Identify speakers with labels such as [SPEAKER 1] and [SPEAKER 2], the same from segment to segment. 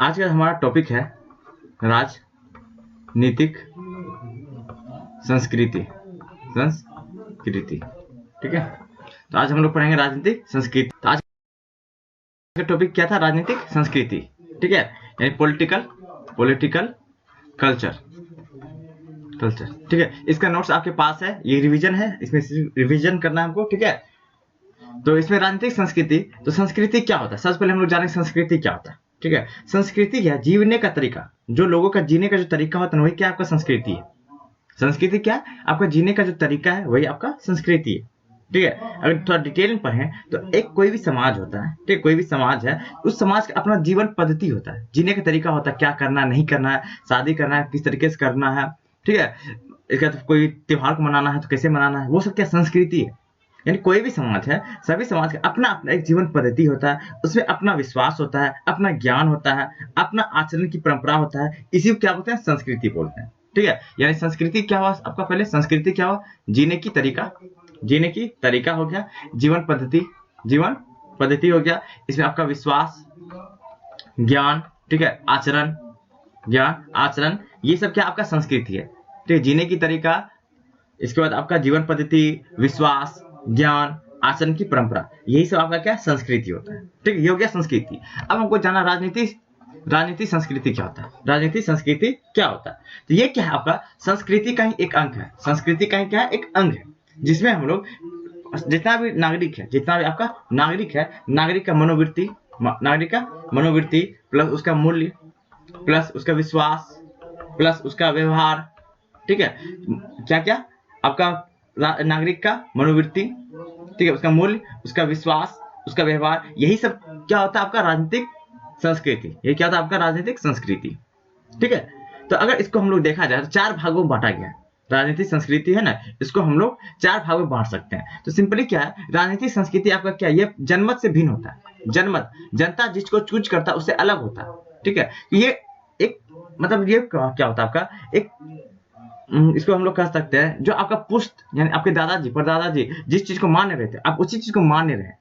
[SPEAKER 1] आज का हमारा टॉपिक है राजनीतिक संस्कृति। ठीक है, तो आज हम लोग पढ़ेंगे राजनीतिक संस्कृति। तो आज का टॉपिक क्या था? राजनीतिक संस्कृति। ठीक है, यानी पॉलिटिकल कल्चर। ठीक है, इसका नोट्स आपके पास है, ये रिवीजन है, इसमें रिवीजन करना है हमको। ठीक है, तो इसमें राजनीतिक संस्कृति, तो संस्कृति क्या होता है? सबसे पहले हम लोग जानेंगे संस्कृति क्या होता है। ठीक है, संस्कृति क्या? जीने का तरीका, जो लोगों का जीने का जो तरीका होता है वही क्या आपका संस्कृति है। संस्कृति क्या? आपका जीने का जो तरीका है वही आपका संस्कृति है। ठीक है, अगर थोड़ा डिटेल में पढ़ें तो एक कोई भी समाज होता है, ठीक है, कोई भी समाज है, उस समाज का अपना जीवन पद्धति होता है, जीने का तरीका होता है, क्या करना नहीं करना है, शादी करना है किस तरीके से करना है। ठीक है, इसका तो कोई त्योहार को मनाना है तो कैसे मनाना है, वो सब क्या संस्कृति है। यानी कोई भी समाज है, सभी समाज का अपना अपना एक जीवन पद्धति होता है, उसमें अपना विश्वास होता है, अपना ज्ञान होता है, अपना आचरण की परंपरा होता है, इसी को क्या बोलते हैं? संस्कृति बोलते हैं। ठीक है, यानी संस्कृति क्या हुआ आपका? पहले संस्कृति क्या हुआ? जीने की तरीका हो गया, जीवन पद्धति हो गया, इसमें आपका विश्वास, ज्ञान, ठीक है, आचरण, ये सब क्या आपका संस्कृति है। ठीक है, जीने की तरीका, इसके बाद आपका जीवन पद्धति, विश्वास, ज्ञान, आचरण की परंपरा, यही सब आपका क्या? संस्कृति होता है। ठीक है, ये हो गया संस्कृति। अब हमको जाना राजनीति संस्कृति क्या होता है। राजनीति संस्कृति क्या होता है? तो ये क्या है आपका? संस्कृति का ही एक अंग है। संस्कृति का ही क्या है? एक अंग है, जिसमें हम लोग जितना भी आपका नागरिक है, नागरिक का मनोवृत्ति प्लस उसका मूल्य प्लस उसका विश्वास प्लस उसका व्यवहार। ठीक है, क्या आपका नागरिक का मनोवृत्ति, ठीक है, उसका मूल्य, उसका विश्वास, उसका व्यवहार, यही सब क्या होता है? आपका राजनीतिक संस्कृति। ये क्या होता है? आपका राजनीतिक संस्कृति। ठीक है, तो अगर इसको हम लोग देखा जाए तो 4 भागों में बांटा गया है। राजनीतिक संस्कृति है ना, इसको हम लोग 4 भागों में बांट सकते हैं। तो सिंपली क्या है, राजनीतिक संस्कृति आपका क्या? ये जनमत से भिन्न होता है। जनता जिसको चूज करता है उससे अलग होता है। ठीक है, ये एक मतलब ये क्या होता है आपका? एक इसको हम लोग कह सकते हैं जो आपका पुश्त, यानी आपके दादाजी परदादाजी जिस चीज को मान्य रहे थे, आप उसी चीज को मान्य रहे,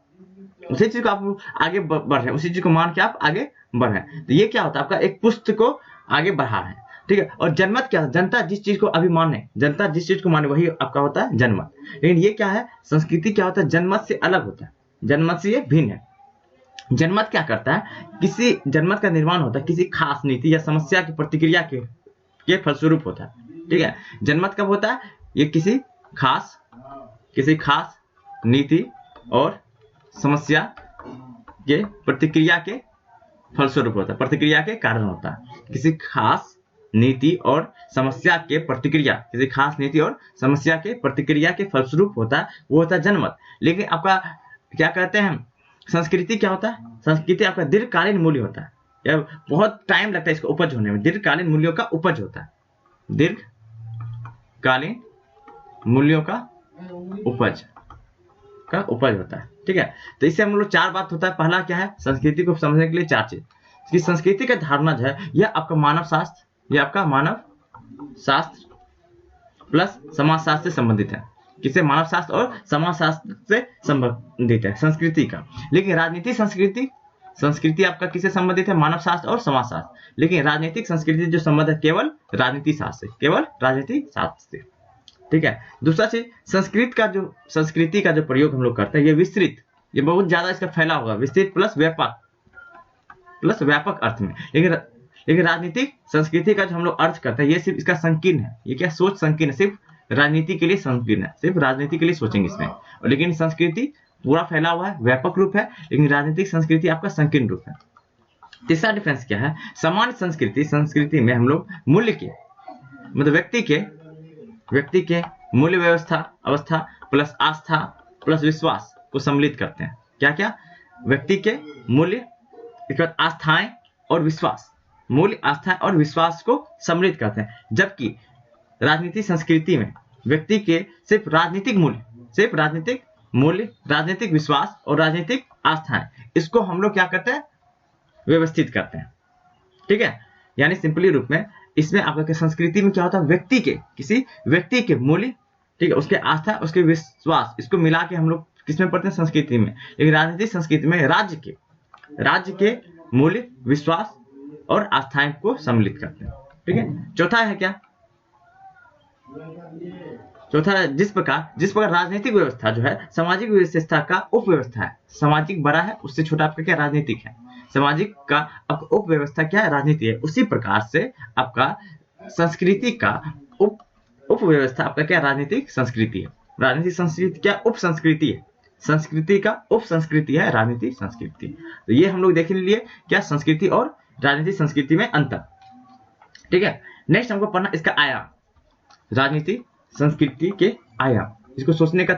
[SPEAKER 1] उसी चीज को आप आगे बढ़ रहे हैं, उसी चीज को मान के आप आगे बढ़ रहे हैं। तो ये क्या होता है? आपका एक पुश्त को आगे बढ़ा रहे हैं। ठीक है, और जनमत क्या है? जनता जिस चीज को अभी माने, जनता जिस चीज को माने वही आपका होता है जनमत। लेकिन ये क्या है? संस्कृति क्या होता है? जनमत से अलग होता है, जनमत से ये भिन्न है। जनमत क्या करता है? किसी जनमत का निर्माण होता है किसी खास नीति या समस्या की प्रतिक्रिया के फलस्वरूप होता है। ठीक है, जनमत कब होता है? ये किसी खास नीति और समस्या के प्रतिक्रिया के फलस्वरूप होता है, प्रतिक्रिया के कारण होता है। किसी खास नीति और समस्या के प्रतिक्रिया के फलस्वरूप होता है, वो होता है जनमत। लेकिन आपका क्या कहते हैं, संस्कृति क्या होता है? संस्कृति आपका दीर्घकालीन मूल्य होता है, या बहुत टाइम लगता है इसको उपज होने में, दीर्घकालीन मूल्यों का उपज होता है, दीर्घकालीन मूल्यों का उपज होता है। ठीक है, तो इससे हम लोग 4 बात होता है। पहला क्या है? संस्कृति को समझने के लिए 4 चीज कि संस्कृति का धारणा जो है यह आपका मानव शास्त्र प्लस समाज शास्त्र से संबंधित है। किसे? मानव शास्त्र और समाज शास्त्र से संबंधित है संस्कृति का। लेकिन राजनीतिक संस्कृति आपका किससे संबंधित है? मानव शास्त्र और समाज शास्त्र। लेकिन राजनीतिक संस्कृति जो संबंध है केवल राजनीति शास्त्र से। ठीक है, दूसरा चीज संस्कृति का जो प्रयोग हम लोग करते हैं ये विस्तृत, ये बहुत ज्यादा इसका फैला होगा, विस्तृत प्लस व्यापक अर्थ में। लेकिन राजनीतिक संस्कृति का जो हम लोग अर्थ करते हैं ये सिर्फ इसका संकीर्ण है। ये क्या? सोच संकीर्ण है, सिर्फ राजनीति के लिए संकीर्ण है, सिर्फ राजनीति के लिए सोचेंगे इसमें। और लेकिन संस्कृति पूरा फैला हुआ है, व्यापक रूप है, लेकिन राजनीतिक संस्कृति आपका संकीर्ण रूप है। तीसरा डिफरेंस क्या है? सामान्य संस्कृति में हम लोग मूल्य के मतलब व्यक्ति के मूल्य अवस्था प्लस आस्था प्लस विश्वास को सम्मिलित करते हैं। क्या? व्यक्ति के मूल्य, इसके बाद आस्थाएं और विश्वास, मूल्य, आस्था और विश्वास को सम्मिलित करते हैं। जबकि राजनीतिक संस्कृति में व्यक्ति के सिर्फ राजनीतिक मूल्य, राजनीतिक विश्वास और राजनीतिक आस्थाएं, इसको हम लोग क्या करते हैं? व्यवस्थित करते हैं। ठीक है, यानी सिंपली रूप में इसमें आपका संस्कृति में क्या होता है? किसी व्यक्ति के मूल्य, ठीक है, उसके आस्था, उसके विश्वास, इसको मिला के हम लोग किसमें पढ़ते हैं? संस्कृति में। लेकिन राजनीतिक संस्कृति में राज्य के मूल्य, विश्वास और आस्थाएं को सम्मिलित करते हैं। ठीक है, चौथा है क्या, चौथा जिस प्रकार राजनीतिक व्यवस्था जो है सामाजिक व्यवस्था का उपव्यवस्था है। सामाजिक बड़ा है, उससे छोटा आपका क्या राजनीतिक है। सामाजिक का आपका उप व्यवस्था क्या है, राजनीति है। उसी प्रकार से आपका संस्कृति का उप व्यवस्था आपका क्या, राजनीतिक संस्कृति है। राजनीतिक संस्कृति क्या, उप संस्कृति है। संस्कृति का उप संस्कृति है राजनीतिक संस्कृति। तो ये हम लोग देख लिए क्या, संस्कृति और राजनीतिक संस्कृति में अंतर। ठीक है, नेक्स्ट हमको पढ़ना इसका आयाम, राजनीतिक संस्कृति के आयाम, इसको सोचने का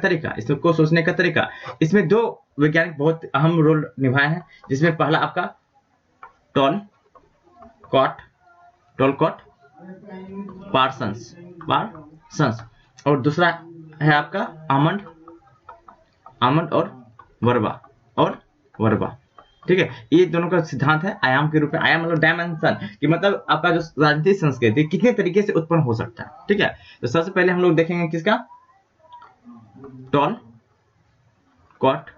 [SPEAKER 1] तरीका। इसमें दो वैज्ञानिक बहुत अहम रोल निभाए हैं, जिसमें पहला आपका टॉलकॉट पार्सन्स और दूसरा है आपका आमंड और वर्बा। ठीक है, ये दोनों का सिद्धांत है आयाम के रूप में। आयाम मतलब डायमेंशन, कि मतलब आपका जो राजनीतिक संस्कृति कितने तरीके से उत्पन्न हो सकता है। ठीक है, तो सबसे पहले हम लोग देखेंगे किसका, टॉलकॉट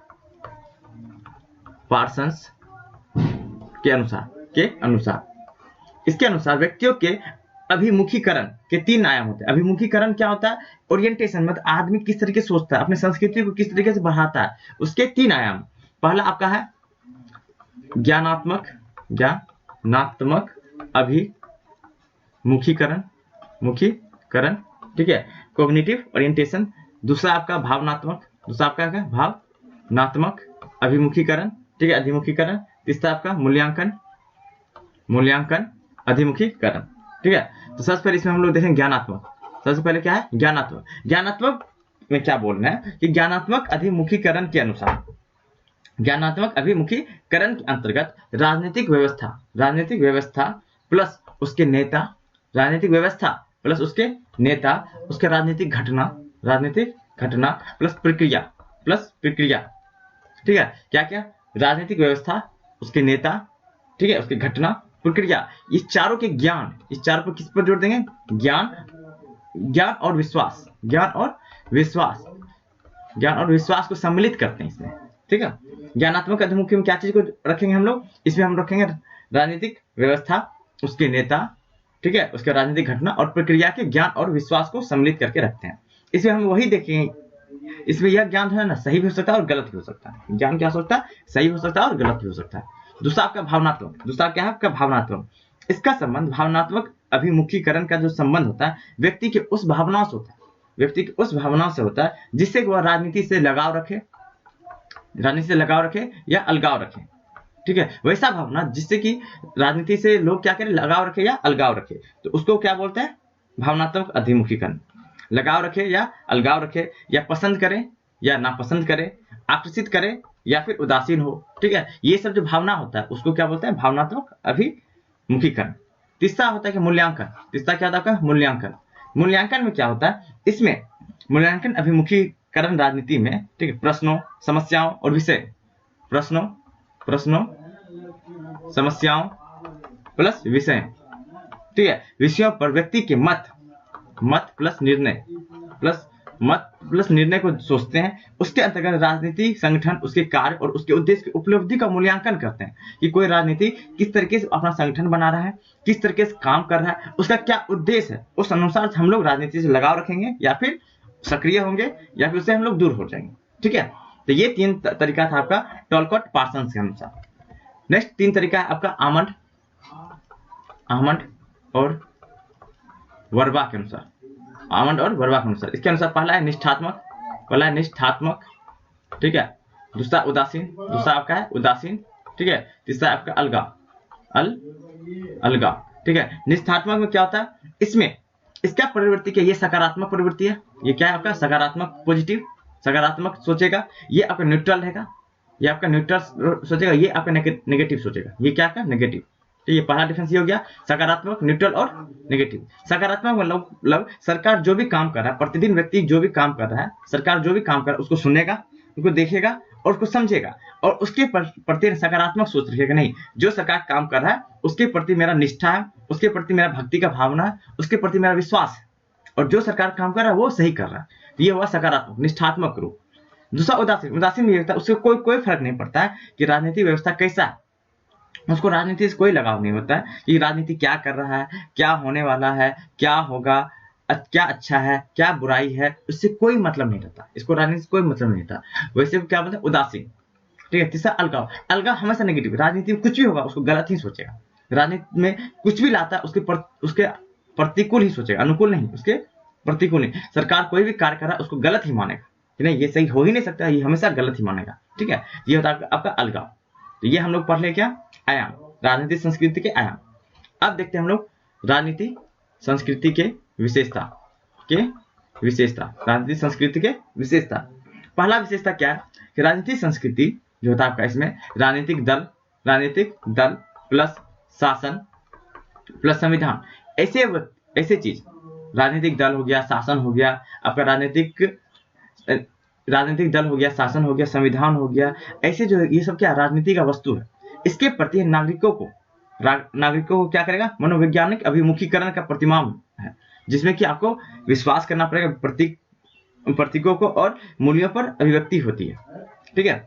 [SPEAKER 1] पार्सन्स के अनुसार इसके अनुसार व्यक्तियों के अभिमुखीकरण के 3 आयाम होते हैं। अभिमुखीकरण क्या होता है, ओरिएंटेशन, मतलब आदमी किस तरीके से सोचता है, अपनी संस्कृति को किस तरीके से बढ़ाता है, उसके 3 आयाम। पहला आपका है ज्ञानात्मक अभिमुखीकरण, ठीक है, कॉग्निटिव ओरिएंटेशन। दूसरा आपका भावनात्मक अभिमुखीकरण, ठीक है, अधिमुखीकरण। तीसरा आपका मूल्यांकन अधिमुखीकरण। ठीक है, तो सबसे पहले इसमें हम लोग देखेंगे ज्ञानात्मक। सबसे पहले क्या है, ज्ञानात्मक में क्या बोलना है कि ज्ञानात्मक अभिमुखीकरण के अंतर्गत राजनीतिक व्यवस्था प्लस उसके नेता, उसके राजनीतिक घटना प्लस प्रक्रिया। ठीक है, क्या राजनीतिक व्यवस्था, उसके नेता, ठीक है, उसकी घटना, प्रक्रिया, इस चारों के ज्ञान, इस चारों पर किस पर जोड़ देंगे, ज्ञान और विश्वास को सम्मिलित करते हैं इसमें। ठीक है, ज्ञानात्मक अभिमुखी में क्या चीज को रखेंगे हम लोग, इसमें हम रखेंगे राजनीतिक व्यवस्था, उसके नेता, ठीक है, उसके राजनीतिक घटना और प्रक्रिया के ज्ञान और विश्वास को सम्मिलित करके रखते हैं। इसमें हम वही देखेंगे, इसमें यह ज्ञान है ना, सही भी हो सकता है और गलत भी हो सकता है। ज्ञान क्या हो सकता है, सही हो सकता है और गलत भी हो सकता है। दूसरा आपका भावनात्मक, दूसरा क्या है आपका भावनात्मक। इसका संबंध, भावनात्मक अभिमुखीकरण का जो संबंध होता है व्यक्ति के उस भावनाओं से होता है जिससे वह राजनीति से लगाव रखे या अलगाव रखे। ठीक है, वैसा भावना जिससे कि राजनीति से लोग क्या करें, लगाव रखे या अलगाव रखे, तो उसको क्या बोलते हैं, भावनात्मक अभिमुखीकरण। लगाव रखे या अलगाव रखे, या पसंद करे या नापसंद करे, आकर्षित करे या फिर उदासीन हो। ठीक है, ये सब जो भावना होता है उसको क्या बोलते हैं, भावनात्मक अभिमुखीकरण। तीसरा होता है कि मूल्यांकन। तीसरा क्या होता है, मूल्यांकन में क्या होता है, इसमें मूल्यांकन अभिमुखीकरण राजनीति में, ठीक है, प्रश्नों, समस्याओं और विषय, प्रश्नों समस्याओं प्लस विषय, ठीक है, विषयों पर व्यक्ति के मत प्लस निर्णय को सोचते हैं। उसके अंतर्गत राजनीतिक संगठन उसके कार्य और उसके उद्देश्य की उपलब्धि का मूल्यांकन करते हैं कि कोई राजनीति किस तरीके से अपना संगठन बना रहा है, किस तरीके से काम कर रहा है, उसका क्या उद्देश्य है। उस अनुसार हम लोग राजनीति से लगाव रखेंगे या फिर सक्रिय होंगे या फिर उससे हम लोग दूर हो जाएंगे। ठीक है, तो ये 3 तरीका था आपका टॉलकॉट पार्सन्स के अनुसार। नेक्स्ट 3 तरीका है आपका आमंड और वर्बा के अनुसार। इसके अनुसार पहला है निष्ठात्मक, ठीक है, दूसरा आपका है उदासीन, ठीक है, तीसरा आपका अलगाव। ठीक है, निष्ठात्मक में क्या होता है, इसमें इसका प्रवृत्ति क्या, ये सकारात्मक प्रवृत्ति है, ये क्या है आपका सकारात्मक, पॉजिटिव, सकारात्मक सोचेगा, ये आपका न्यूट्रल रहेगा, ये आपका न्यूट्रल सोचेगा, ये आपका नेगेटिव सोचेगा, ये क्या आपका नेगेटिव। तो ये पहला डिफरेंस ये हो गया, सकारात्मक, न्यूट्रल और नेगेटिव। सकारात्मक मतलब सरकार जो भी काम कर रहा है, प्रतिदिन व्यक्ति जो भी काम कर रहा है, सरकार जो भी काम कर रहा है उसको सुनेगा, उसको देखेगा और उसको समझेगा और उसके प्रति सकारात्मक सोच रखेगा। नहीं, जो सरकार काम कर रहा है उसके प्रति मेरा निष्ठा है, उसके प्रति मेरा भक्ति का भावना है, उसके प्रति मेरा विश्वास है, और जो सरकार काम कर रहा है वो सही कर रहा है। ये हुआ सकारात्मक, निष्ठात्मक रूप। दूसरा उदासीन ये होता है, उसको कोई फर्क नहीं पड़ता है कि राजनीतिक व्यवस्था कैसा है, उसको राजनीति से कोई लगाव नहीं होता है कि राजनीति क्या कर रहा है, क्या होने वाला है, क्या होगा, क्या अच्छा है, क्या बुराई है, उससे कोई मतलब नहीं रहता। इसको राजनीति से कोई मतलब नहीं रहता। वैसे क्या बोलते हैं, उदासीन। ठीक है। तीसरा अलगाव। अलगाव हमेशा नेगेटिव। राजनीति में कुछ भी होगा उसको गलत ही सोचेगा। राजनीति में कुछ भी लाता है उसके प्रतिकूल ही सोचेगा, अनुकूल नहीं, उसके प्रतिकूल नहीं। सरकार कोई भी कार्य कर रहा है उसको गलत ही मानेगा कि नहीं ये सही हो ही नहीं सकता, ये हमेशा गलत ही मानेगा। ठीक है। ये होता है आपका अलगाव। तो ये हम लोग पढ़ ले क्या, आयाम, राजनीतिक संस्कृति के आयाम। अब देखते हैं हम लोग राजनीति संस्कृति के विशेषता राजनीतिक संस्कृति के विशेषता। पहला विशेषता क्या है कि राजनीतिक संस्कृति जो होता है आपका, इसमें राजनीतिक दल प्लस शासन प्लस संविधान, ऐसे चीज, राजनीतिक दल हो गया, शासन हो गया, आपका राजनीतिक दल हो गया, शासन हो गया, संविधान हो गया, ऐसे जो ये सब क्या राजनीति का वस्तु है। इसके प्रति नागरिकों को क्या करेगा, मनोवैज्ञानिक अभिमुखीकरण का प्रतिमान है, जिसमें कि आपको विश्वास करना पड़ेगा प्रतीकों को और मूल्यों पर अभिव्यक्ति होती है। ठीक है।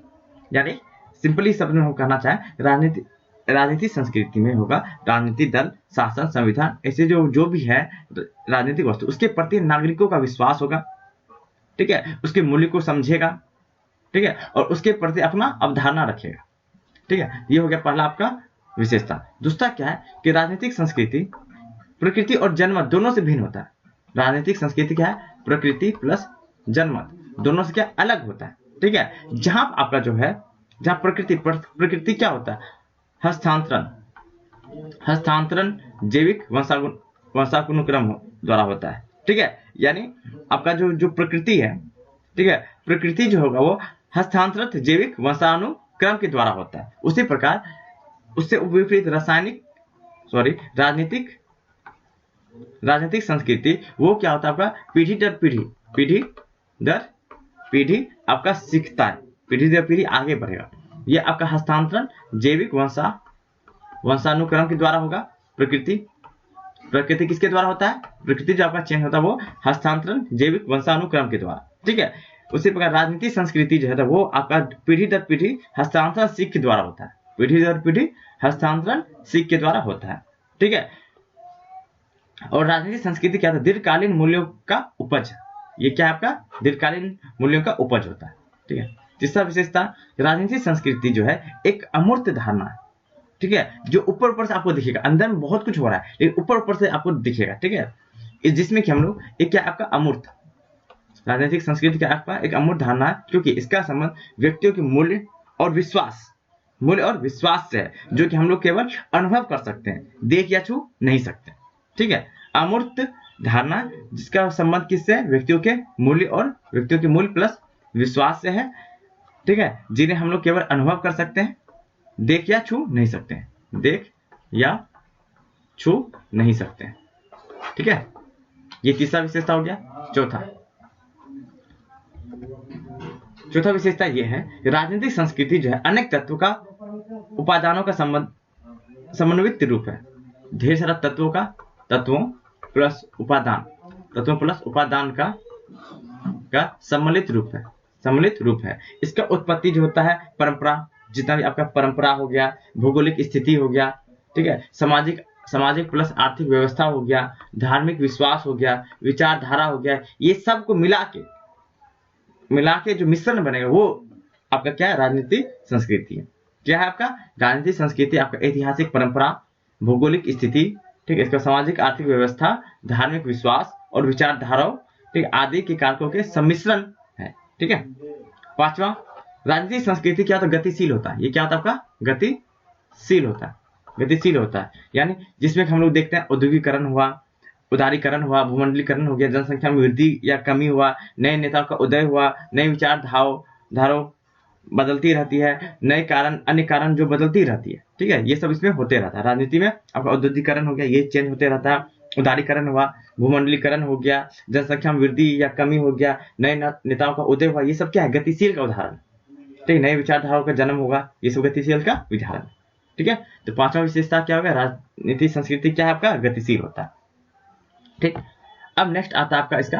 [SPEAKER 1] यानी सिंपली शब्द में हम कहना चाहें, राजनीतिक संस्कृति में होगा राजनीतिक दल, शासन, संविधान, ऐसे जो भी है राजनीतिक वस्तु, उसके प्रति नागरिकों का विश्वास होगा। ठीक है। उसके मूल्य को समझेगा। ठीक है। और उसके प्रति अपना अवधारणा रखेगा। ठीक है। ये हो गया पहला आपका विशेषता। दूसरा क्या है कि राजनीतिक संस्कृति प्रकृति और जनमत दोनों से भिन्न होता है। राजनीतिक संस्कृति क्या है, प्रकृति प्लस जनमत दोनों से क्या अलग होता है। ठीक है। जहां आपका जो है, जहां प्रकृति क्या होता है, हस्तांतरण जैविक वंशानुक्रम द्वारा होता है। ठीक है। यानी आपका जो प्रकृति है, ठीक है, प्रकृति जो होगा वो हस्तांतरित जैविक वंशानुक्रम के द्वारा होता है। उसी प्रकार उससे विपरीत राजनीतिक संस्कृति वो क्या होता है आपका, पीढ़ी दर पीढ़ी आपका सीखता है, पीढ़ी दर पीढ़ी आगे बढ़ेगा। ये आपका हस्तांतरण जैविक वंशानुक्रम के द्वारा होगा। प्रकृति किसके द्वारा होता है, प्रकृति जो आपका चेंज होता है वो हस्तांतरण जैविक वंशानुक्रम के द्वारा। ठीक है। उसी प्रकार राजनीतिक संस्कृति जो है वो आपका पीढ़ी दर पीढ़ी हस्तांतरण सीख के द्वारा होता है, पीढ़ी दर पीढ़ी हस्तांतरण सीख के द्वारा होता है। ठीक है। और राजनीतिक संस्कृति क्या था, दीर्घकालीन मूल्यों का उपज। ये क्या है आपका, दीर्घकालीन मूल्यों का उपज होता है। ठीक है। तीसरा विशेषता, राजनीतिक संस्कृति जो है एक अमूर्त धारणा है। ठीक है। जो ऊपर से आपको दिखेगा, अंदर में बहुत कुछ हो रहा है लेकिन ऊपर से आपको दिखेगा। ठीक है। जिसमें कि हम लोग एक क्या आपका अमूर्त, राजनीतिक संस्कृति का आपका एक अमूर्त धारणा है, क्योंकि इसका संबंध व्यक्तियों के मूल्य और विश्वास से है, जो कि हम लोग केवल अनुभव कर सकते हैं, देख या छू नहीं सकते। ठीक है। अमूर्त धारणा जिसका संबंध किससे है, व्यक्तियों के मूल्य प्लस विश्वास से है। ठीक है। जिन्हें हम लोग केवल अनुभव कर सकते हैं, देख या छू नहीं सकते हैं, ठीक है। ये तीसरा विशेषता हो गया। चौथा विशेषता ये है, राजनीतिक संस्कृति जो है अनेक तत्वों का उपादानों का समन्वित रूप है। ढेर सारा तत्वों प्लस उपादान का सम्मिलित रूप है। इसका उत्पत्ति जो होता है परंपरा, जितना भी आपका परंपरा हो गया, भौगोलिक स्थिति हो गया, ठीक है, सामाजिक प्लस आर्थिक व्यवस्था हो गया, धार्मिक विश्वास हो गया, विचारधारा हो गया, ये सब को मिला के जो मिश्रण बनेगा वो आपका क्या है, राजनीतिक संस्कृति है। क्या है आपका राजनीतिक संस्कृति, आपका ऐतिहासिक परंपरा, भौगोलिक स्थिति, ठीक है, इसका सामाजिक आर्थिक व्यवस्था, धार्मिक विश्वास और विचारधाराओं, ठीक है, आदि के कारकों के सम्मिश्रण है। ठीक है। पांचवा, राजनीतिक संस्कृति क्या होता है, गतिशील होता है। ये क्या होता है आपका, गतिशील होता है। यानी जिसमें हम लोग देखते हैं औद्योगिकरण हुआ, उदारीकरण हुआ, भूमंडलीकरण हो गया, जनसंख्या में वृद्धि या कमी हुआ, नए नेताओं का उदय हुआ, नई विचारधाराओं बदलती रहती है, अन्य कारण जो बदलती रहती है। ठीक है। ये सब इसमें होते रहता है। राजनीति में आपका औद्योगिकरण हो गया, ये चेंज होते रहता है, उदारीकरण हुआ, भूमंडलीकरण हो गया, जनसंख्या में वृद्धि या कमी हो गया, नए नेताओं का उदय हुआ, ये सब क्या है, गतिशील का उदाहरण। ठीक है। नए विचारधाराओं का जन्म होगा, ये सब गतिशील का उदाहरण। ठीक है। तो पांचवा विशेषता क्या होगा, राजनीतिक संस्कृति क्या है आपका, गतिशील होता है। ठीक। अब नेक्स्ट आता है आपका इसका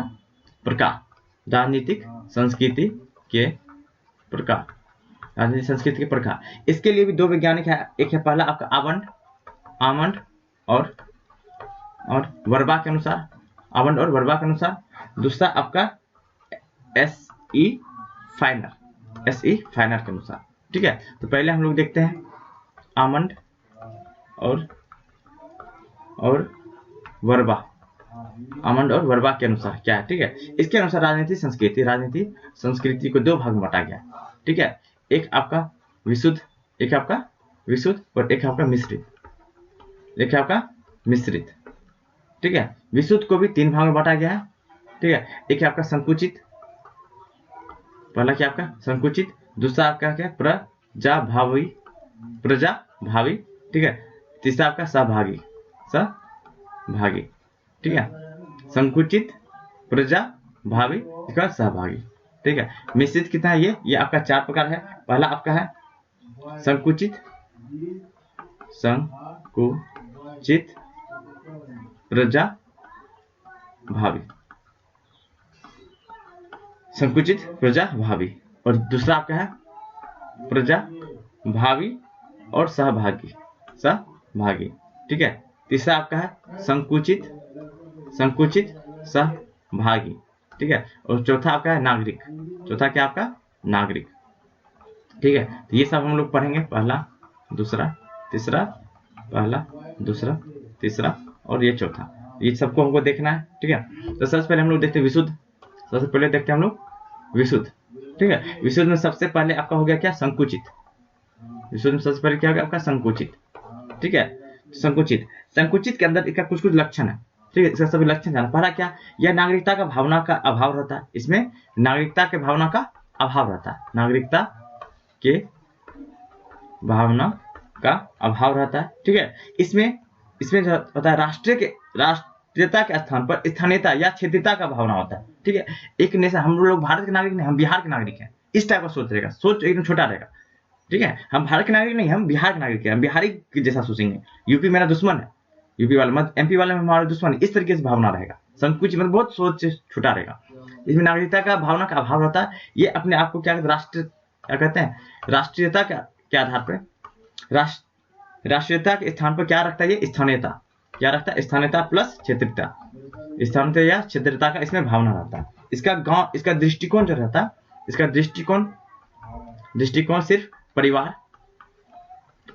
[SPEAKER 1] प्रकार, राजनीतिक संस्कृति के प्रकार। राजनीतिक संस्कृति के प्रकार। इसके लिए भी दो वैज्ञानिक है, एक है पहला आपका आमंड और वर्बा के अनुसार, आमंड और वर्बा के अनुसार, दूसरा आपका एस.ई. फाइनर के अनुसार। ठीक है, तो पहले हम लोग देखते हैं आमंड और वर्बा, आमंड और वर्बा के अनुसार क्या है। ठीक है, इसके अनुसार राजनीतिक संस्कृति को दो भाग में बांटा गया। ठीक है, एक आपका विशुद्ध और एक आपका मिश्रित। ठीक है, विशुद्ध को भी तीन भाग में बांटा गया है। ठीक है, एक है आपका संकुचित, पहला क्या आपका संकुचित, दूसरा आपका क्या प्रजाभावी। ठीक है, तीसरा आपका सहभागी। ठीक है, संकुचित, प्रजाभावी, इसका सहभागी। ठीक है, मिश्रित कितना है, ये आपका चार प्रकार है। पहला आपका है संकुचित, प्रजाभावी, और दूसरा आपका है प्रजाभावी और सहभागी। ठीक है, तीसरा आपका है संकुचित, सहभागी। ठीक है, और चौथा आपका है नागरिक। क्या आपका नागरिक। ठीक है, तो ये सब हम लोग पढ़ेंगे, पहला दूसरा तीसरा, पहला दूसरा तीसरा और ये चौथा, ये सबको हमको देखना है। ठीक है, तो सबसे पहले हम लोग देखते हैं विशुद्ध। ठीक है, विशुद्ध में सबसे पहले आपका हो गया क्या संकुचित। विशुद्ध में सबसे पहले क्या हो गया आपका संकुचित। ठीक है, संकुचित के अंदर इसका कुछ लक्षण है। ठीक है, इसका सभी लक्षण जाना। पहला क्या, यह नागरिकता का भावना का अभाव रहता है। इसमें नागरिकता के भावना का अभाव रहता है, ठीक है, इसमें जो होता है राष्ट्रीयता के स्थान पर स्थानीयता या क्षेत्रीयता का भावना होता है। ठीक है, एक नेशन, हम लोग भारत के नागरिक नहीं, हम बिहार के नागरिक हैं, इस टाइप का सोच एकदम छोटा रहेगा। ठीक है, हम भारत के नागरिक नहीं, हम बिहार के नागरिक हैं, हम बिहारी के जैसा सोचेंगे। यूपी मेरा दुश्मन है, यूपी वाला मत, एमपी वाले में हमारा दुश्मन है, इस तरीके से भावना रहेगा। संकुचित मतलब बहुत सोच छोटा रहेगा। इसमें नागरिकता का भावना का अभाव रहता है। ये अपने आप को क्या कहते हैं, राष्ट्रीयता के आधार पर, राष्ट्रीयता के स्थान पर क्या रखता है, ये स्थानीयता। क्या रखता है, स्थानीयता प्लस क्षेत्रीयता, स्थानीयता या क्षेत्रीयता का इसमें भावना रहता है। इसका दृष्टिकोण जो रहता है, इसका दृष्टिकोण सिर्फ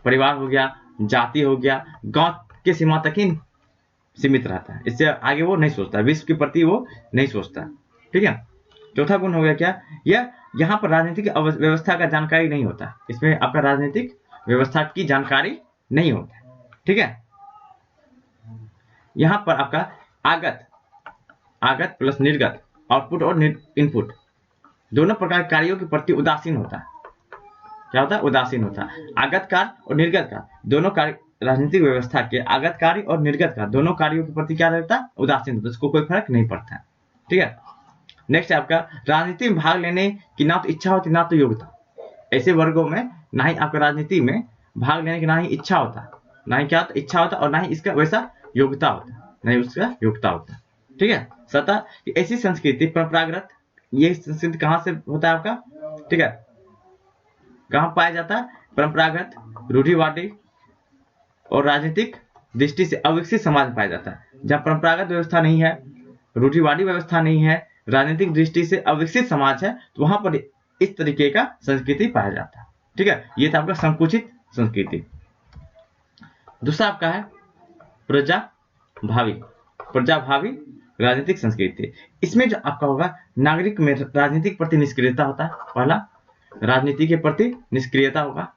[SPEAKER 1] परिवार हो गया, जाति हो गया, गांव के सीमा तक ही सीमित रहता है। इससे आगे वो नहीं सोचता, विश्व के प्रति वो नहीं सोचता। ठीक है, चौथा गुण हो गया क्या, यहाँ पर राजनीतिक व्यवस्था का जानकारी नहीं होता। इसमें आपका राजनीतिक व्यवस्था की जानकारी नहीं होता। ठीक है, यहाँ पर आपका आगत प्लस निर्गत, आउटपुट और इनपुट, दोनों प्रकार के कार्यों के प्रति उदासीन होता है। क्या होता है, उदासीन होता है। आगत कार्य और निर्गत कार्य दोनों कार्य, राजनीतिक व्यवस्था के आगत कार्य और निर्गत कार्य दोनों कार्यों के प्रति क्या रहता है, उदासीन होता है, उसको कोई फर्क नहीं पड़ता है। ठीक है, नेक्स्ट है आपका राजनीति में भाग लेने की ना तो इच्छा होती ना तो योग्यता। ऐसे वर्गों में ना ही आपका राजनीति में भाग लेने की ना ही इच्छा होता, ना ही क्या इच्छा होता, और ना ही इसका वैसा योग्यता होता। ठीक है, सतह ऐसी संस्कृति परंपरागत, ये संस्कृति कहाँ से होता है आपका, ठीक है, कहाँ पाया जाता है, परंपरागत, रूढ़िवादी और राजनीतिक दृष्टि से अविकसित समाज में पाया जाता है। जहाँ परंपरागत व्यवस्था नहीं है, रूढ़िवादी व्यवस्था नहीं है, राजनीतिक दृष्टि से अविकसित समाज है, तो वहां पर इस तरीके का संस्कृति पाया जाता है। ठीक है, ये था आपका संकुचित संस्कृति। दूसरा आपका है प्रजाभावी राजनीतिक संस्कृति। इसमें जो आपका होगा, नागरिक में राजनीतिक प्रति निष्क्रियता होता है। पहला, राजनीति के प्रति निष्क्रियता होगा,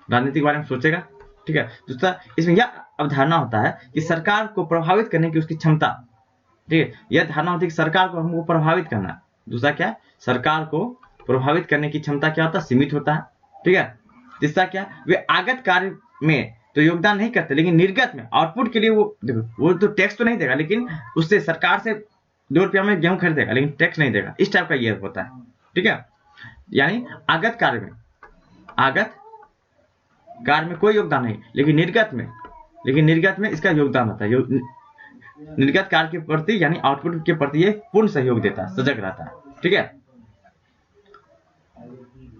[SPEAKER 1] राजनीति के बारे में सोचेगा। ठीक है, दूसरा, इसमें यह अवधारणा होता है कि सरकार को प्रभावित करने की उसकी क्षमता। ठीक है, यह धारणा होती है कि सरकार को हमको प्रभावित करना है। दूसरा क्या है, सरकार को प्रभावित करने की क्षमता क्या होता है, सीमित होता है। ठीक है, तीसरा क्या, वे आगत कार्य में तो योगदान नहीं करते, लेकिन निर्गत में आउटपुट के लिए वो तो टैक्स तो नहीं देगा, लेकिन उससे सरकार से 2 रुपया में गेहूं खरीदेगा, लेकिन टैक्स नहीं देगा। इस टाइप का ये होता है। ठीक है, यानी आगत कार्य में कोई योगदान नहीं, लेकिन निर्गत में इसका योगदान होता है। निर्गत कार्य के प्रति यानी आउटपुट के प्रति ये पूर्ण सहयोग देता है, सजग रहता है। ठीक है,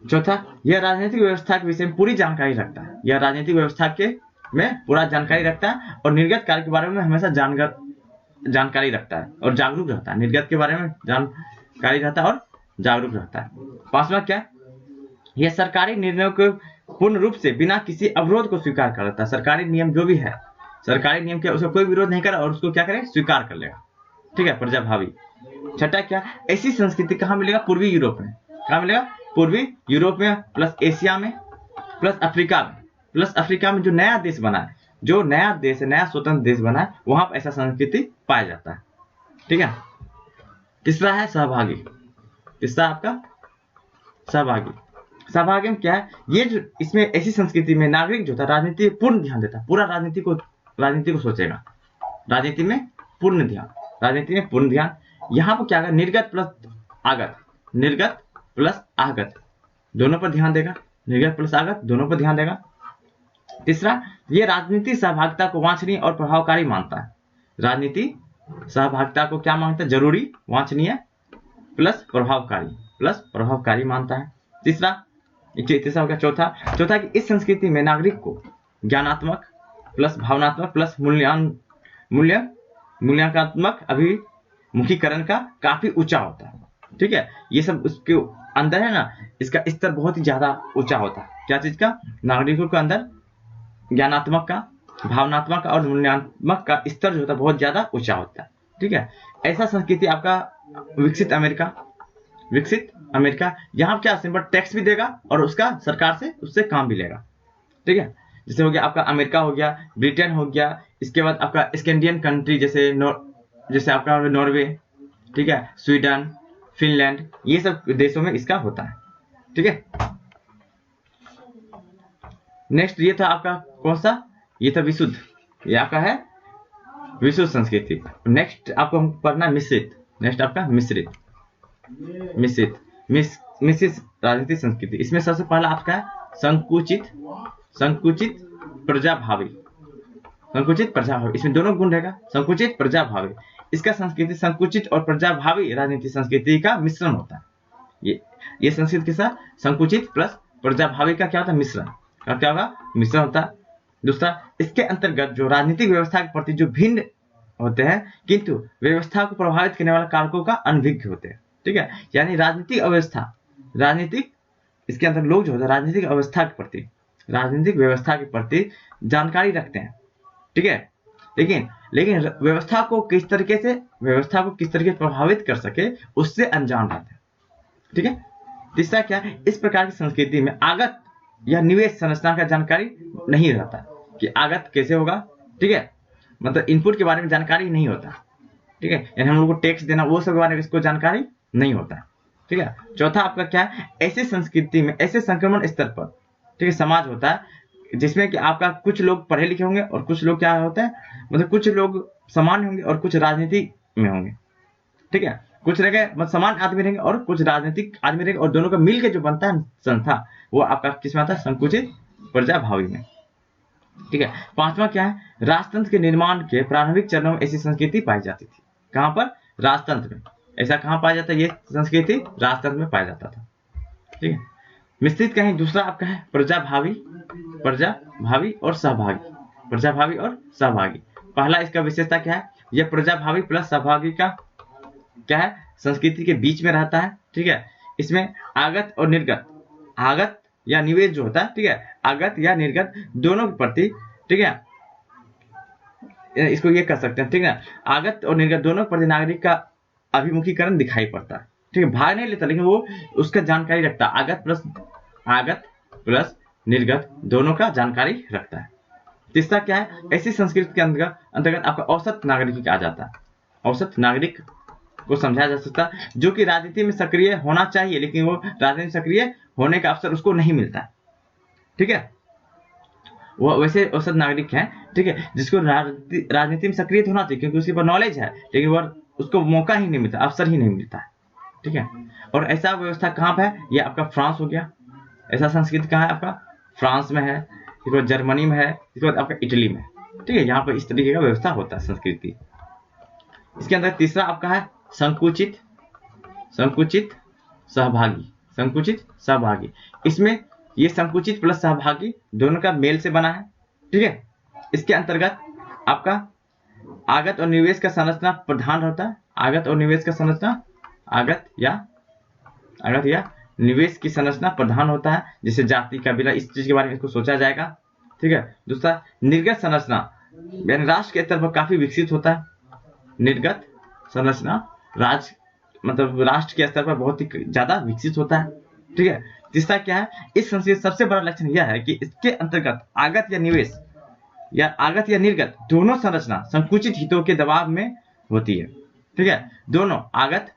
[SPEAKER 1] चौथा, यह राजनीतिक व्यवस्था के विषय में पूरी जानकारी रखता है। यह राजनीतिक व्यवस्था के में पूरा जानकारी रखता है और निर्गत कार्य के बारे में हमेशा जानकारी रखता है और जागरूक रहता है। निर्गत के बारे में जानकारी रहता है और जागरूक रहता है। पांचवा क्या, यह सरकारी निर्णयों को पूर्ण रूप से बिना किसी अवरोध को स्वीकार कर लेता है। सरकारी नियम जो भी है, सरकारी नियम क्या, उसका कोई विरोध नहीं करे और उसको क्या करे, स्वीकार कर लेगा। ठीक है, प्रजाभावी। छठा क्या, ऐसी संस्कृति कहाँ मिलेगा, पूर्वी यूरोप में। कहाँ मिलेगा, पूर्वी यूरोप में, प्लस एशिया में, प्लस अफ्रीका में। प्लस अफ्रीका में जो नया देश बना है, जो नया देश है, नया स्वतंत्र देश बना है, वहां पर ऐसा संस्कृति पाया जाता है। ठीक है। तीसरा है सहभागी। तीसरा आपका सहभागी। सहभागी में क्या है, ये जो इसमें ऐसी संस्कृति में नागरिक जो था राजनीति पूर्ण ध्यान देता है, पूरा राजनीति को सोचेगा। राजनीति में पूर्ण ध्यान, राजनीति में पूर्ण ध्यान। यहाँ पर क्या होगा, निर्गत प्लस आगत, निर्गत प्लस आगत दोनों पर ध्यान देगा। निर्गत प्लस आगत दोनों पर ध्यान देगा। तीसरा, ये राजनीति सहभागिता को वांछनीय और प्रभावकारी मानता है। राजनीति सहभागिता को क्या मानता है, जरूरी, वांछनीय प्लस प्रभावकारी मानता है। तीसरा हो गया। चौथा कि इस संस्कृति में नागरिक को ज्ञानात्मक प्लस भावनात्मक प्लस मूल्यांकनात्मक अभिमुखीकरण का काफी ऊंचा होता है। ठीक है, ये सब उसके अंदर है ना, इसका स्तर बहुत ही ज्यादा ऊंचा होता है। क्या चीज का, नागरिकों के अंदर ज्ञानात्मक का, भावनात्मक और मूल्यांकनात्मक का स्तर जो होता है बहुत ज्यादा ऊंचा होता है। ठीक है, ऐसा संस्कृति आपका विकसित अमेरिका, यहाँ क्या सिंपल टैक्स भी देगा और उसका सरकार से उससे काम भी लेगा। ठीक है, जैसे हो गया आपका अमेरिका, हो गया ब्रिटेन, हो गया इसके बाद आपका स्कैंडिनेवियन कंट्री जैसे आपका नॉर्वे, ठीक है, स्वीडन, फिनलैंड, ये सब देशों में इसका होता है। ठीक है। नेक्स्ट ये था आपका कौन सा, ये था विशुद्ध, ये आपका है विशुद्ध संस्कृति। नेक्स्ट आपको हम पढ़ना मिश्रित। नेक्स्ट आपका मिश्रित राजनीतिक संस्कृति। इसमें सबसे पहला आपका है संकुचित प्रजाभावी। इसमें दोनों गुण रहेगा, संकुचित प्रजाभावी। इसका संस्कृति संकुचित और प्रजाभावी राजनीतिक संस्कृति का मिश्रण होता है। ये संस्कृति के साथ संकुचित प्लस प्रजाभावी का क्या होता है, मिश्रण का क्या होगा, मिश्रण होता है। दूसरा, इसके अंतर्गत जो राजनीतिक व्यवस्था के प्रति जो भिन्न होते हैं किंतु व्यवस्था को प्रभावित करने वाले कारकों का अनभिज्ञ होते हैं। ठीक है, यानी राजनीतिक इसके अंदर लोग जो होता है राजनीतिक व्यवस्था के प्रति जानकारी रखते हैं। ठीक है, लेकिन व्यवस्था को किस तरीके से प्रभावित कर सके उससे अनजान रहते हैं। ठीक है। तीसरा क्या है, इस प्रकार की संस्कृति में आगत या निवेश संरचना का जानकारी नहीं रहता कि आगत कैसे होगा। ठीक है, मतलब इनपुट के बारे में जानकारी नहीं होता। ठीक है, यानी हम लोग को टैक्स देना, वो सब के बारे में इसको जानकारी नहीं होता। ठीक है। चौथा आपका क्या है, ऐसे संस्कृति में ऐसे संक्रमण स्तर पर, ठीक है, समाज होता है जिसमें कि आपका कुछ लोग पढ़े लिखे होंगे और कुछ लोग क्या होता है, मतलब कुछ लोग सामान्य होंगे और कुछ राजनीति में होंगे। ठीक है, कुछ रहेंगे मतलब सामान्य आदमी रहेंगे और कुछ राजनीतिक आदमी रहेंगे और दोनों का मिलकर जो बनता है संस्था, वो आपका किसमें आता है, संकुचित प्रजाभावी में। ठीक है। पांचवा क्या है, राजतंत्र के निर्माण के प्रारंभिक चरणों में ऐसी संस्कृति पाई जाती थी। कहां पर, राजतंत्र में। ऐसा कहां पाया जाता है, ये संस्कृति राजतंत्र में पाया जाता था। ठीक है। मिश्रित कहें, दूसरा आपका है प्रजाभावी और सहभागी। पहला इसका विशेषता क्या है, यह प्रजाभावी प्लस सहभागी का क्या है, संस्कृति के बीच में रहता है। ठीक है, इसमें आगत और निर्गत, आगत या निवेश जो होता है, ठीक है, आगत या निर्गत दोनों के प्रति, ठीक है, इसको ये कर सकते हैं। ठीक है, आगत और निर्गत दोनों के प्रति नागरिक का अभिमुखीकरण दिखाई पड़ता है। ठीक है, भाग नहीं लेता लेकिन वो उसका जानकारी रखता है। आगत प्लस निर्गत दोनों का जानकारी रखता है। तीसरा क्या है, ऐसी संस्कृति के अंतर्गत आपका औसत नागरिक आ जाता है। औसत नागरिक को समझाया जा सकता है जो कि राजनीति में सक्रिय होना चाहिए लेकिन वो राजनीति में सक्रिय होने का अवसर उसको नहीं मिलता है। ठीक है, वो वैसे औसत नागरिक है, ठीक है, जिसको राजनीति में सक्रिय होना चाहिए क्योंकि उसके पास नॉलेज है लेकिन वह उसको मौका ही नहीं मिलता, अवसर ही नहीं मिलता है। ठीक है, और ऐसा व्यवस्था कहाँ पे है, ये आपका फ्रांस हो गया। ऐसा संस्कृति कहाँ है, आपका फ्रांस में है, इसके बाद जर्मनी में है, इसके बाद आपका इटली में। ठीक है, यहाँ पर इस तरीके का व्यवस्था होता है संस्कृति। इसके अंदर तीसरा आपका है संकुचित सहभागी। संकुचित सहभागी। इसमें ये संकुचित प्लस सहभागी दोनों का मेल से बना है, ठीक है। इसके अंतर्गत आपका आगत और निवेश का संरचना प्रधान होता है। आगत और निवेश का संरचना, आगत या निवेश की संरचना प्रधान होता है, जैसे जाति कबीला, इस चीज के बारे में इसको सोचा जाएगा, ठीक है। दूसरा निर्गत संरचना, यानी राष्ट्र के स्तर पर काफी विकसित होता है। निर्गत संरचना राष्ट्र के स्तर पर बहुत ही ज्यादा विकसित होता है, ठीक है। तीसरा क्या है, इस संस्कृति सबसे बड़ा लक्षण यह है कि इसके अंतर्गत आगत या निवेश या आगत या निर्गत दोनों संरचना संकुचित हितों के दबाव में होती है, ठीक है। दोनों आगत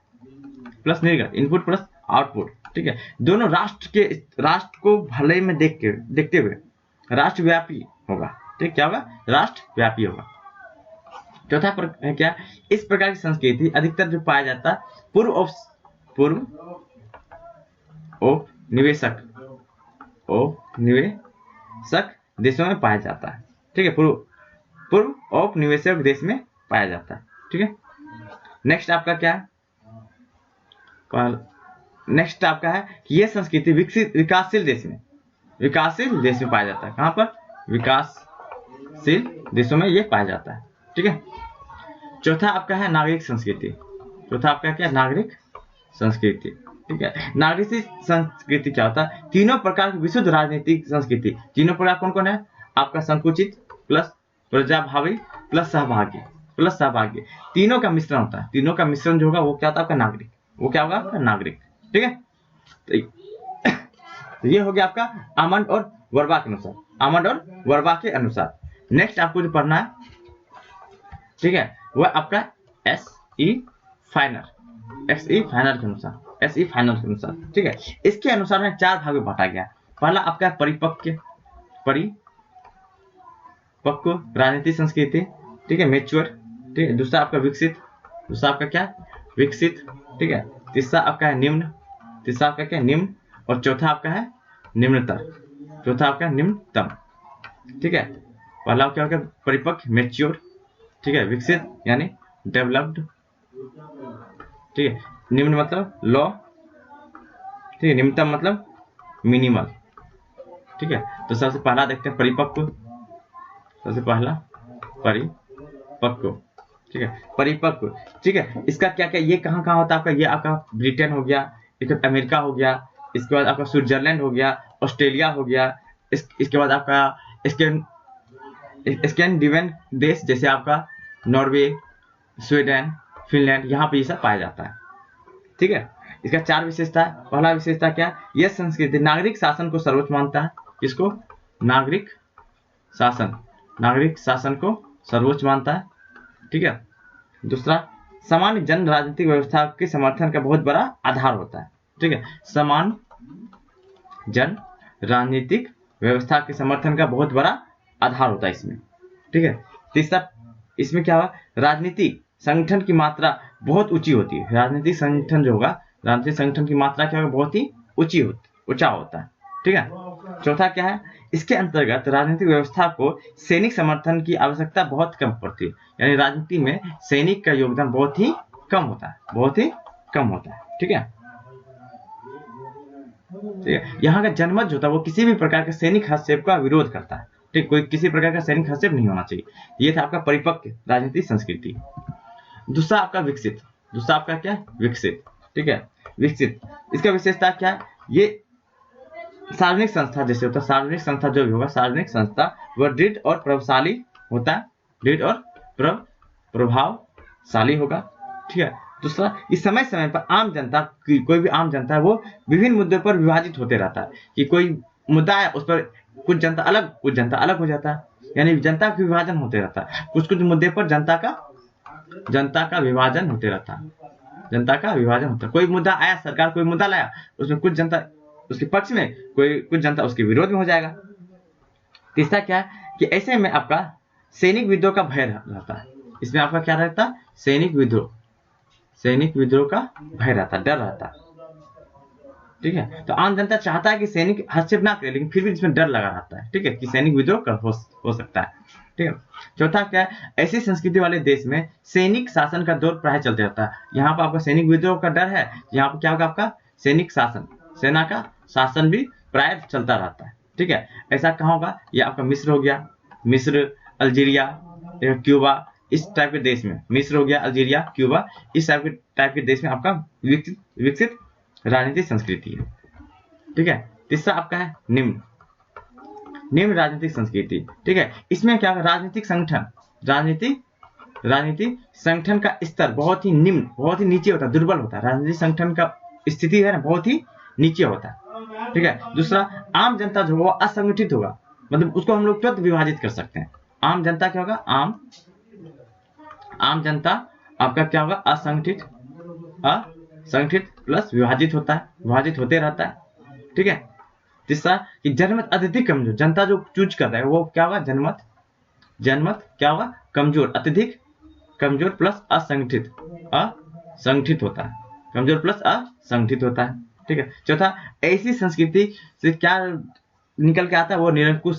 [SPEAKER 1] प्लस निर्गत, इनपुट प्लस आउटपुट, ठीक है, दोनों राष्ट्र को भले में देखते हुए राष्ट्रव्यापी होगा, ठीक, क्या होगा, राष्ट्रव्यापी होगा। चौथा क्या, इस प्रकार की संस्कृति अधिकतर जो पाया जाता है पूर्व औपनिवेशक देशों में पाया जाता है, ठीक है। पूर्व औपनिवेशक देश में पाया जाता है, ठीक है। नेक्स्ट आपका क्या है, नेक्स्ट आपका है कि यह संस्कृति विकासशील देश में पाया जाता है। कहां पर, विकासशील देशों में यह पाया जाता है, ठीक है। चौथा आपका है नागरिक संस्कृति। चौथा आपका क्या, नागरिक संस्कृति, ठीक है। नागरिक संस्कृति क्या होता है, तीनों प्रकार की विशुद्ध राजनीतिक संस्कृति। तीनों प्रकार कौन कौन है, आपका संकुचित प्लस प्रजाभावी प्लस सहभागी, तीनों का मिश्रण होता है। तीनों का मिश्रण जो होगा वो क्या होता है, आपका नागरिक, वो क्या होगा, आपका नागरिक, ठीक है। तो ये हो गया आपका आमंड और वर्बा के अनुसार। नेक्स्ट आपको जो पढ़ना है, ठीक है, वह आपका SE फाइनल के अनुसार, ठीक है। इसके अनुसार में 4 भाग में बांटा गया। पहला आपका परिपक्व राजनीतिक संस्कृति, ठीक है, मैच्योर, ठीक है। दूसरा आपका विकसित, ठीक है। तीसरा आपका है निम्न, और चौथा आपका है निम्नतम, ठीक है। पहला क्या होगा, परिपक्व मैच्योर, ठीक है। विकसित यानी डेवलप्ड, ठीक है। निम्न मतलब लो, ठीक है। निम्नतम मतलब मिनिमल, ठीक है। तो सबसे पहला देखते हैं परिपक्व। सबसे पहला परिपक्व, ठीक है, परिपक्व, ठीक है। इसका क्या क्या, ये कहाँ कहाँ होता है आपका, ये आपका ब्रिटेन हो गया, इसके अमेरिका हो गया, इसके बाद आपका स्विट्जरलैंड हो गया, ऑस्ट्रेलिया हो गया, इसके बाद आपका स्कैंडिनेवियन देश जैसे आपका नॉर्वे, स्वीडन, फिनलैंड, यहाँ पे ये सब पाया जाता है, ठीक है। इसका 4 विशेषता है। पहला विशेषता क्या, यह संस्कृति नागरिक शासन को सर्वोच्च मानता है। किसको, नागरिक शासन को सर्वोच्च मानता है, ठीक है। दूसरा, सामान्य जन राजनीतिक व्यवस्था के समर्थन का बहुत बड़ा आधार होता है, ठीक है। सामान्य जन राजनीतिक व्यवस्था के समर्थन का बहुत बड़ा आधार होता है इसमें, ठीक है। तीसरा, इसमें क्या हुआ, राजनीतिक संगठन की मात्रा बहुत ऊंची होती है। राजनीतिक संगठन की मात्रा क्या होगा, बहुत ही ऊंचा होता है, ठीक है। चौथा क्या है, इसके अंतर्गत राजनीतिक व्यवस्था को सैनिक समर्थन की आवश्यकता बहुत कम पड़ती है। यानी राजनीति में सैनिक का योगदान बहुत ही कम होता है, ठीक है। यहाँ का जनमत जो होता है वो किसी भी प्रकार के सैनिक हस्तक्षेप का विरोध करता है, ठीक। कोई किसी प्रकार का सैनिक हस्तक्षेप नहीं होना चाहिए। ये था आपका परिपक्व राजनीतिक संस्कृति। दूसरा आपका विकसित, ठीक है। विकसित, इसका विशेषता क्या है, ये सार्वजनिक संस्था जैसे होता है, सार्वजनिक संस्था जो भी होगा, सार्वजनिक संस्था वह दृढ़ और प्रभावशाली होता है, प्रभावशाली होगा, ठीक है। दूसरा, इस समय समय पर आम जनता, कोई भी आम जनता है वो विभिन्न मुद्दों पर विभाजित होते रहता है। कि कोई मुद्दा है उस पर कुछ जनता अलग हो जाता है, यानी जनता का विभाजन होते रहता है। कुछ मुद्दे पर जनता का विभाजन होते रहता है, कोई मुद्दा आया, सरकार कोई मुद्दा लाया, उसमें कुछ जनता उसके पक्ष में, कुछ जनता उसके विरोध में हो जाएगा। तीसरा क्या है कि ऐसे में आपका सैनिक विद्रोह का भय रहता है। इसमें आपका क्या रहता है, सैनिक विद्रोह का भय रहता है, डर रहता है, ठीक है। तो आम जनता चाहता है कि सैनिक हस्तक्षेप ना करे, लेकिन फिर भी इसमें डर लगा रहता है, ठीक है, कि सैनिक विद्रोह हो सकता है, ठीक है। चौथा क्या है, ऐसी संस्कृति वाले देश में सैनिक शासन का दौर प्राय चलते रहता है। यहाँ पर आपका सैनिक विद्रोह का डर है, यहाँ पर क्या होगा, आपका सैनिक शासन सेना का शासन भी प्राय चलता रहता है। ठीक है, ऐसा कहाँ होगा, ये आपका मिस्र हो गया, मिस्र, अल्जीरिया, क्यूबा, इस टाइप के देश में, मिस्र हो गया, अल्जीरिया, क्यूबा, इस टाइप के देश में आपका विकसित राजनीतिक संस्कृति है। ठीक है, तीसरा आपका है निम्न राजनीतिक संस्कृति। ठीक है, इसमें क्या, राजनीतिक संगठन का स्तर बहुत ही निम्न, बहुत ही नीचे होता है, दुर्बल होता है। राजनीतिक संगठन का स्थिति है ना, बहुत ही नीचे होता है। ठीक है, दूसरा आम जनता जो होगा असंगठित होगा, मतलब उसको हम लोग तुरंत विभाजित कर सकते हैं। आम जनता क्या होगा, आम जनता आपका क्या होगा, असंगठित प्लस विभाजित होता है, विभाजित होते रहता है। ठीक है, तीसरा कि जनमत अत्यधिक कमजोर, जनता जो चूज कर रहा है वो क्या होगा, जनमत क्या होगा, कमजोर, अत्यधिक कमजोर प्लस असंगठित होता है, कमजोर प्लस असंगठित होता है। ठीक है, चौथा ऐसी संस्कृति से क्या निकल के आता है, वो निरंकुश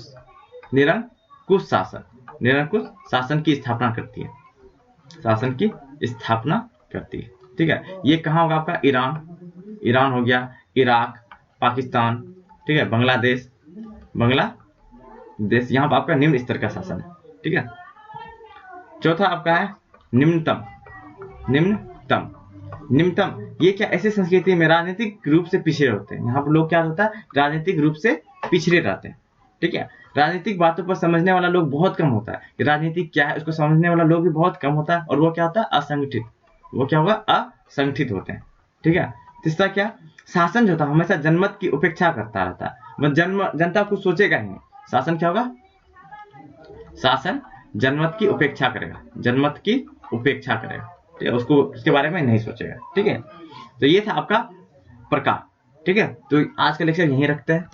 [SPEAKER 1] शासन की स्थापना करती है, ठीक है, ये कहाँ होगा आपका, ईरान हो गया, इराक, पाकिस्तान, ठीक है, बांग्लादेश, यहाँ पर आपका निम्न स्तर का शासन है। ठीक है, चौथा आपका है निम्नतम, ये क्या, ऐसी संस्कृति में राजनीतिक रूप से पिछड़े होते हैं। यहाँ पर लोग क्या होता है, राजनीतिक रूप से पिछड़े रहते हैं। ठीक है, राजनीतिक बातों पर समझने वाला लोग बहुत कम होता है, राजनीति क्या है उसको समझने वाला लोग भी बहुत कम होता है, और वो क्या होता है, असंगठित, वो क्या होगा, असंगठित होते हैं। ठीक है, तीसरा क्या, शासन जो होता है हमेशा जनमत की उपेक्षा करता रहता है, मतलब जनता कुछ सोचेगा ही नहीं। शासन क्या होगा, शासन जनमत की उपेक्षा करेगा, ठीक है, उसके बारे में नहीं सोचेगा। ठीक है, तो ये था आपका प्रकार। ठीक है, तो आज का लेक्चर यहीं रखते हैं।